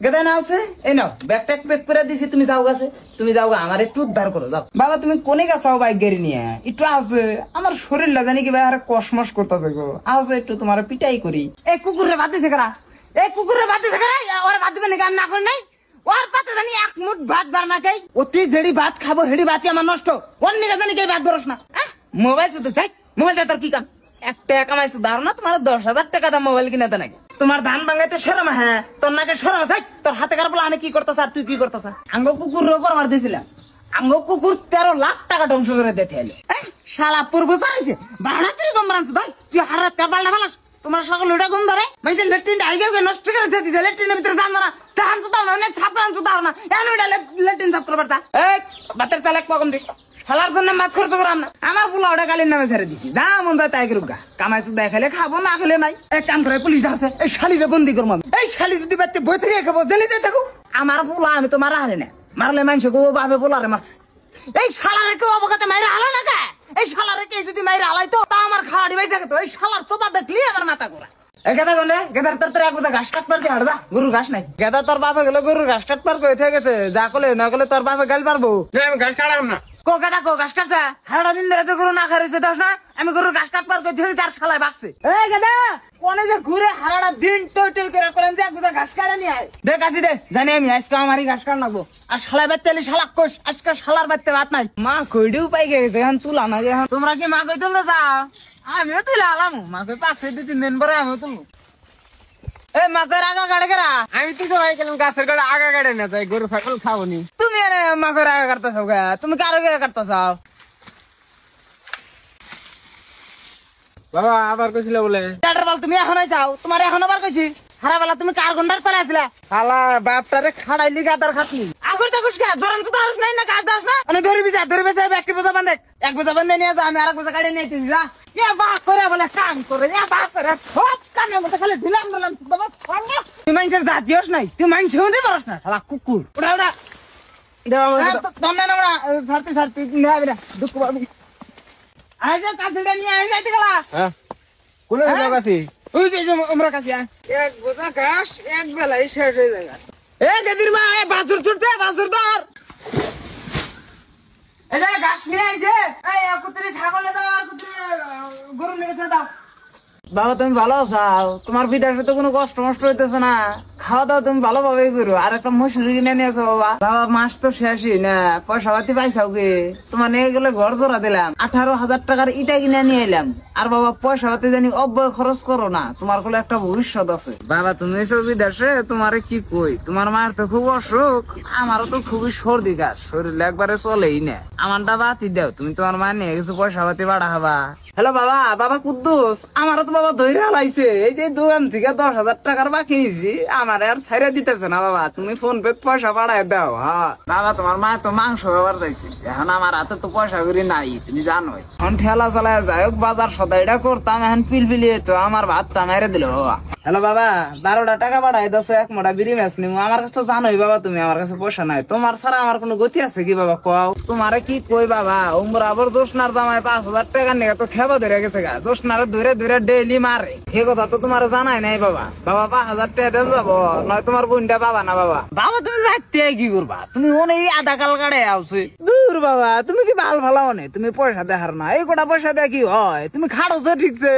গেদা না আছে এই নাও ব্যাগ ট্যাগ প্যাক করে দিছি, তুমি যাও গাছে, তুমি যাও গা, আমার একটু উদ্ধার করো যাও। বাবা তুমি কোনে গেছাও বাইক গাড়ি নিয়ে? একটু আছে আমার শরীরটা জানি কি ভাই আর কসমস করতেছে গো, আছে একটু তোমার পিটাই করি। এই কুকুরে বাদ দিছে কারা? এই কুকুরে বাদ দিছে কারা? ওরা বাদ দিবে নাকি? না করে নাই ওর পাতে জানি এক মুঠ ভাত বার না খাই, অতি যেড়ি ভাত খাবো হেড়ি ভাতই আমার নষ্ট, অন্য জানি কে ভাত বরস না। মোবাইল তো যাই, মোবাইলটা তোর কি কাম? 1 টাকা কামাইছো ধারণা তোমার 10,000 টাকা দাম মোবাইল কিনাতে নাকি? তোমার ধান ভাঙাইতে সরম, হ্যাঁ তোর নাকি সরম আছে? তোর হাতে কার বলে আমি কি করতেছ আর তুই কি করতেছ? আঙ্গ কুকুর উপর মার দিয়েছিলাম, আঙ্গ কুকুর 13 লাখ টাকা ধ্বংস করে দিতে এলো। শালা পূর্ব চাইছে বাড়া তুই গম বাড়াচ্ছ ভাই, তুই হারাত পাল্টা ফেলাস। তোমার সকল ওটা গম ধরে মানুষের লেট্রিনটা আইগে নষ্ট করে দিয়ে দিছে, লেট্রিনের ভিতরে জান না তাহান তো দাও না, সাপ দাও না, এমন লেট্রিন সাপ করবার তা এই বাতের চালাক কম দিস। খেলার জন্য মাছ খরচ করাম না, আমার পোলা ওটা কালির নামে ছেড়ে দিছি, যা মন যায় তাই করুক গা, কামাইছো দেখালে খাবো না খেলে নাই। এক কাম করে পুলিশ আছে, এই শালিরে বন্দি করবো আমি। এই শালি যদি বাড়তে বই থেকে খাবো জেলিতে থাকো, আমার পোলা আমি তো মারা হারে না, মারলে মানুষ গো ভাবে পোলারে মারছে। এই শালারে কেউ অবগতে মাইরে হালো না কে? এই শালারে কে যদি মাইরে হালাই তো তা আমার খাওয়া ডিবাই থাকে তো। এই শালার চোপা দেখলি আমার মাথা ঘোরা। গেদা গন্ডে গেদার তোর এক বোঝা ঘাস কাট পারতে হাড় যা, গরুর ঘাস নাই। গেদা তোর বাপে গেলে গরুর ঘাস কাট পারবে হয়ে গেছে, যা করলে না করলে তোর বাপে গাল পারবো। আমি ঘাস কাটাম না। কো গেদা কো ঘাস কাটছে? হাড়া দিন ধরে তো গরু না খাইছে দোষ না, আমি গরুর ঘাস কাট পার করে তার শালায় বাকছে। এই গেদা কোনে যে ঘুরে হারাটা দিন টই টই করে করেন যে এক বোঝা ঘাস কাটে নিয়ে আয়। দেখ আসি দে জানি আমি আজকে আমারই ঘাস কাট নাগবো। আর শালায় বাড়তে এলে শালাক কোষ, আজকে শালার বাড়তে ভাত নাই। মা কইডিও পাই গেছে এখন তুলা না যে। তোমরা কি মা কই তুলতে চাও? আমিও তুলে আলাম, মা কই পাকছে 2-3 দিন পরে আমিও তুলবো। এই মাকের আগা গাড়ে গেরা আমি তো সবাই গেলাম গাছের গাড়ে আগা গাড়ে না যাই, গরু ছাগল খাবনি। তুমি আরে মাকের আগা কাটতেছ গা, তুমি কারো গা কাটতেছ? বাবা আবার কইছিল বলে বল তুমি এখন যাও, তোমার এখন আবার কইছি হারা বেলা তুমি কার গন্ডার তলে আসলা? শালা বাপটারে খাড়াইলি গাদার খাটলি। আগর তো কুছকা জরান তো দাস নাই না কাজ দাস না, মানে ধরবি যা একটি বোঝা বাঁধে, এক বোঝা বাঁধে নিয়ে যা, আমি আরেক বোঝা গাড়ি নিয়ে আইতেছি যা। এ বাপ করে বলে কাম করে, এ বাপ করে সব কামের মধ্যে খালি ঢিলাম ঢিলাম বাবা। তুই মানুষের জাতীয়স নাই, তুই মানুষের মধ্যে পারস না শালা কুকুর। ওটা ওটা দমনা না ছাড়তে ছাড়তে নেবে না দুঃখ পাবি। আইসা কাছেটা নিয়ে আইসা গেলা। হ্যাঁ কোন জায়গা আছে? ওই যে আমরা কাছে এক বোঝা ঘাস এক বেলাই শেষ হয়ে যায়। এ গেদির মা এ বাছুর ছুটছে, বাছুর ধর। এটা ঘাস নিয়ে আইছে, এই কুত্তরি ছাগলে দাও আর কুত্তরি গরু নিয়ে দাও। বাবা তুমি ভালো আছো? তোমার বিদেশে তো কোনো কষ্ট মষ্ট হইতেছে না, খাওয়া দাওয়া তুমি ভালোভাবেই করো। আর একটা মশুরি কিনে নিয়েছো বাবা। বাবা মাস তো শেষই না, পয়সা পাতি পাইছাও কি? তোমার নিয়ে গেলে ঘর জোড়া দিলাম, 18,000 টাকার ইটা কিনে নিয়ে এলাম। আর বাবা পয়সা পাতি জানি অব্যয় খরচ করো না, তোমার কোলে একটা ভবিষ্যৎ আছে। বাবা তুমি এসো বিদেশে, তোমারে কি কই, তোমার মায়ের তো খুব অসুখ, আমারও তো খুবই সর্দি কাজ, শরীর একবারে চলেই না। আমারটা বাতি দাও, তুমি তোমার মায়ের নিয়ে কিছু পয়সা পাতি বাড়া হবা। হ্যালো বাবা, বাবা কুদ্দুস, আমারও তো বাবা ধৈর্য হালাইছে, এই যে দোকান থেকে 10,000 টাকার বাকি নিছি, আমার আর ছাইরা দিতেছে না বাবা, তুমি ফোন পে পয়সা পাঠায় দাও। হ্যাঁ বাবা তোমার মা তো মাংস ব্যবহার চাইছে, এখন আমার হাতে তো পয়সা করি নাই, তুমি জানোই। এখন ঠেলা চালায় যাই হোক বাজার সদাইটা করতাম, এখন পিলপিলিয়ে তো আমার ভাতটা মেরে দিল বাবা। হ্যালো বাবা 12টা টাকা পাঠাই দশ এক মোটা বিড়ি ম্যাচ নিবো, আমার কাছে তো জানোই বাবা তুমি আমার কাছে পয়সা নাই, তোমার ছাড়া আমার কোনো গতি আছে কি বাবা কও? তোমারে কি কই বাবা, উমরা আবার জোসনার জামাই 5,000 টাকা নিয়ে তো খেবা ধরে গেছে গা, জোসনারে ধরে ধরে ডেইলি মারে, সে কথা তো তোমার জানাই নাই বাবা। বাবা 5,000 টাকা দেন যাবো, নয় তোমার বোনটা পাবা না বাবা। বাবা তুমি রাখতে কি করবা, তুমি অনেক আধা কাল কাড়ে আসছে দূর বাবা, তুমি কি ভাল ভালো অনেক, তুমি পয়সা দেখার না, এই কটা পয়সা দেয়া কি হয়, তুমি খাড়ছো ঠিকছে।